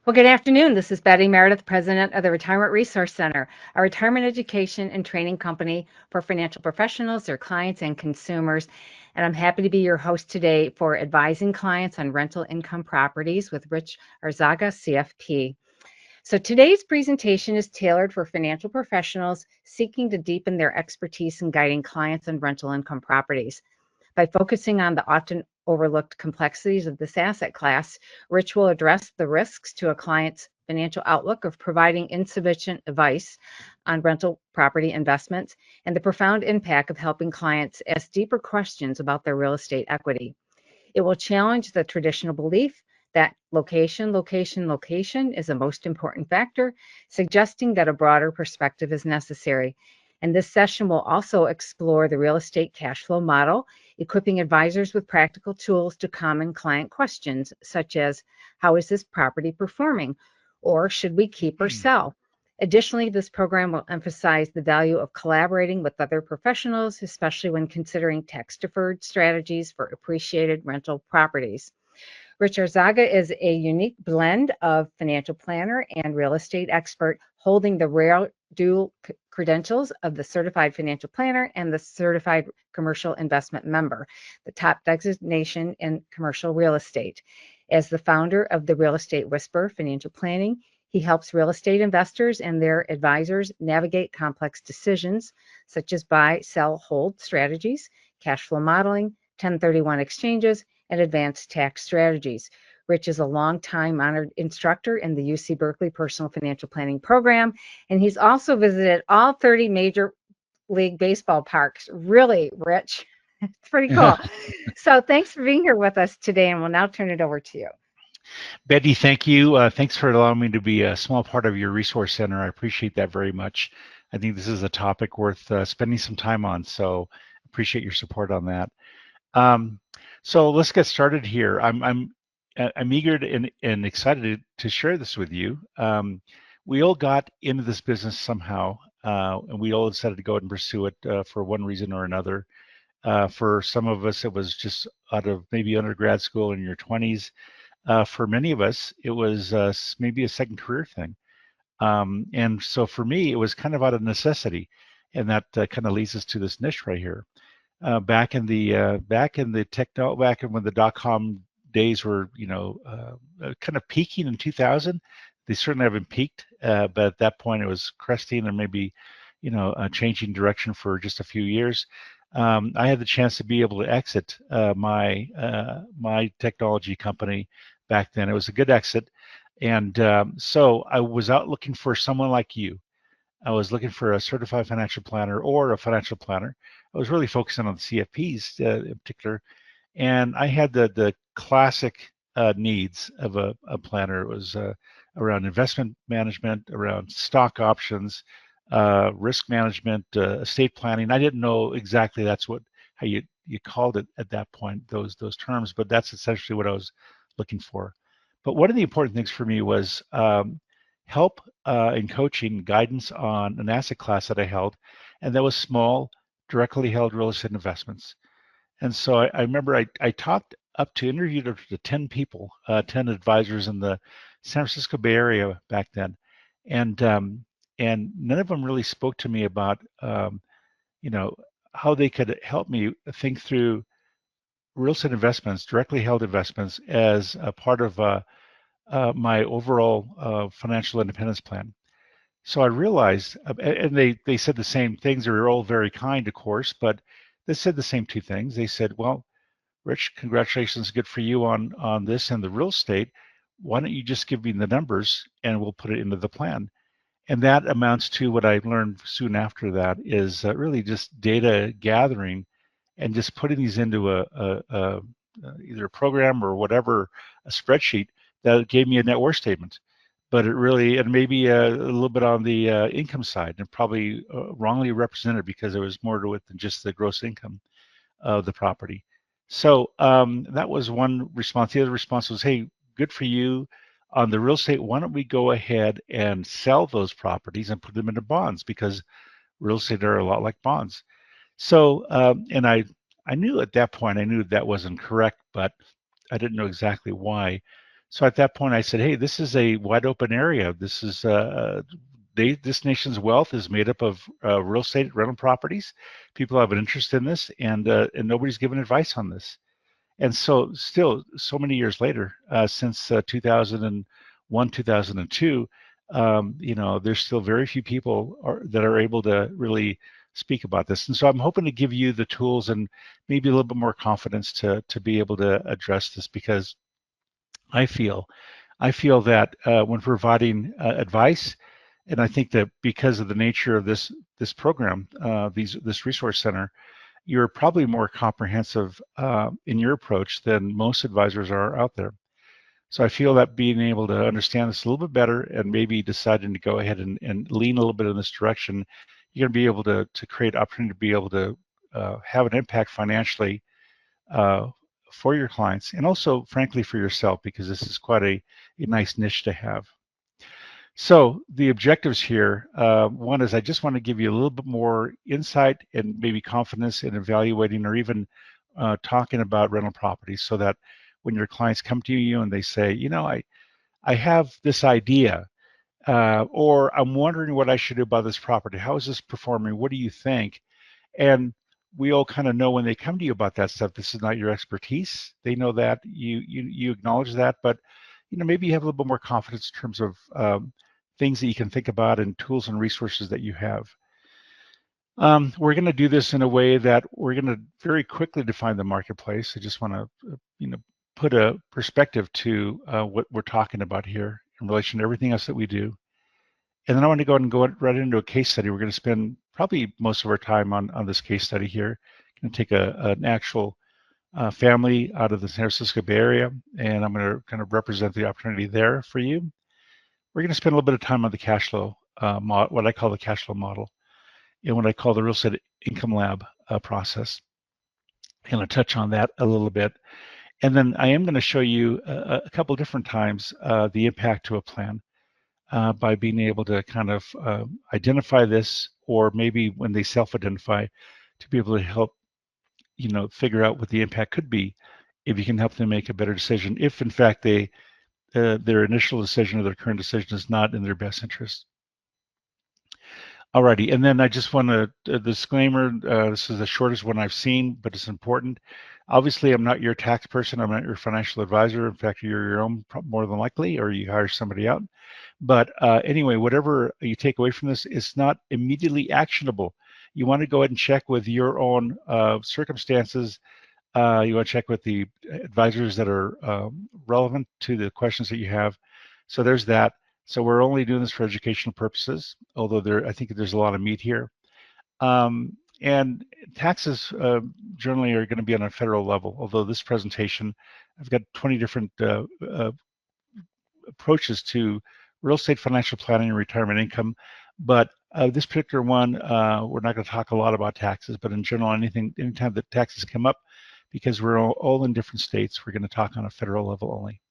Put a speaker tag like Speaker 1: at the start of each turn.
Speaker 1: Well, good afternoon. This is Betty Meredith, President of the Retirement Resource Center, a retirement education and training company for financial professionals, their clients, and consumers. And I'm happy to be your host today for advising clients on rental income properties with Rich Arzaga, CFP. So today's presentation is tailored for financial professionals seeking to deepen their expertise in guiding clients on rental income properties. By focusing on the often overlooked complexities of this asset class, Rich will address the risks to a client's financial outlook of providing insufficient advice on rental property investments and the profound impact of helping clients ask deeper questions about their real estate equity. It will challenge the traditional belief that location is the most important factor, suggesting that a broader perspective is necessary. And this session will also explore the real estate cash flow model, equipping advisors with practical tools to common client questions, such as how is this property performing? Or should we keep or sell? Additionally, this program will emphasize the value of collaborating with other professionals, especially when considering tax-deferred strategies for appreciated rental properties. Rich Arzaga is a unique blend of financial planner and real estate expert, holding the rare dual credentials of the certified financial planner and the certified commercial investment member, the top designation in commercial real estate. As the founder of the Real Estate Whisper Financial Planning, he helps real estate investors and their advisors navigate complex decisions such as buy, sell, hold strategies, cash flow modeling, 1031 exchanges, and advanced tax strategies. Rich is a longtime honored instructor in the UC Berkeley Personal Financial Planning Program, and he's also visited all 30 major league baseball parks. Really, Rich? It's pretty cool. So thanks for being here with us today, and we'll now turn it over to you.
Speaker 2: Betty, thank you. Thanks for allowing me to be a small part of your resource center. I appreciate that very much. I think this is a topic worth spending some time on, so appreciate your support on that. So let's get started here. I'm eager and excited to share this with you. We all got into this business somehow, and we all decided to go out and pursue it for one reason or another. For some of us, it was just out of maybe undergrad school in your 20s. For many of us, it was maybe a second career thing. And so for me, it was kind of out of necessity, and that kind of leads us to this niche right here. Back in when the dot-com days were, kind of peaking in 2000. They certainly haven't peaked, but at that point it was cresting and maybe, changing direction for just a few years. I had the chance to be able to exit my technology company back then. It was a good exit, and so I was out looking for someone like you. I was looking for a certified financial planner or a financial planner. I was really focusing on the CFPs in particular, and I had the classic needs of a planner. It was around investment management, around stock options, risk management, estate planning. I didn't know exactly how you called it at that point, those terms, but that's essentially what I was looking for. But one of the important things for me was help in coaching, guidance on an asset class that I held, and that was small, directly held real estate investments. And so I remember I talked interviewed up to 10 people, 10 advisors in the San Francisco Bay Area back then, and none of them really spoke to me about how they could help me think through real estate investments, directly held investments, as a part of my overall financial independence plan. So I realized, and they said the same things. They were all very kind, of course, but they said the same two things. They said, well, Rich, congratulations, good for you on this and the real estate. Why don't you just give me the numbers and we'll put it into the plan? And that amounts to what I learned soon after that is really just data gathering and just putting these into either a program or whatever, a spreadsheet that gave me a net worth statement. But it really, and maybe a little bit on the income side, and probably wrongly represented because there was more to it than just the gross income of the property. So that was one response. The other response was, hey, good for you on the real estate. Why don't we go ahead and sell those properties and put them into bonds, because real estate are a lot like bonds. So, and I knew at that point, I knew that wasn't correct, but I didn't know exactly why. So at that point, I said, hey, this is a wide open area. This is this nation's wealth is made up of real estate rental properties. People have an interest in this, and nobody's given advice on this. And so, still, so many years later, since 2001, 2002, there's still very few people that are able to really speak about this. And so, I'm hoping to give you the tools and maybe a little bit more confidence to be able to address this, because I feel I feel that when providing advice, and I think that because of the nature of this program, this resource center, you're probably more comprehensive in your approach than most advisors are out there. So I feel that being able to understand this a little bit better and maybe deciding to go ahead and lean a little bit in this direction, you're going to be able to create opportunity to be able to have an impact financially uh, for your clients, and also, frankly, for yourself, because this is quite a nice niche to have. So the objectives here, one is I just want to give you a little bit more insight and maybe confidence in evaluating or even talking about rental properties, so that when your clients come to you and they say, I have this idea, or I'm wondering what I should do about this property. How is this performing? What do you think? And we all kind of know when they come to you about that stuff, this is not your expertise. They know that, you acknowledge that, but maybe you have a little bit more confidence in terms of things that you can think about and tools and resources that you have. We're going to do this in a way that we're going to very quickly define the marketplace. I just want to, put a perspective to what we're talking about here in relation to everything else that we do. And then I want to go ahead and go right into a case study. We're going to spend probably most of our time on this case study here. I'm going to take an actual family out of the San Francisco Bay Area, and I'm going to kind of represent the opportunity there for you. We're going to spend a little bit of time on the cash flow, what I call the cash flow model, and what I call the real estate income lab process. I'm going to touch on that a little bit. And then I am going to show you a couple different times the impact to a plan by being able to kind of identify this, or maybe when they self-identify, to be able to help figure out what the impact could be, if you can help them make a better decision, if in fact their initial decision or their current decision is not in their best interest. Alrighty, and then I just want a disclaimer, this is the shortest one I've seen, but it's important. Obviously, I'm not your tax person, I'm not your financial advisor. In fact, you're your own more than likely, or you hire somebody out. But anyway, whatever you take away from this, it's not immediately actionable. You want to go ahead and check with your own circumstances. You want to check with the advisors that are relevant to the questions that you have. So there's that. So we're only doing this for educational purposes, although I think there's a lot of meat here. And taxes generally are going to be on a federal level, although this presentation, I've got 20 different approaches to real estate financial planning and retirement income. But this particular one, we're not going to talk a lot about taxes, but in general, anytime that taxes come up, because we're all in different states, we're going to talk on a federal level only.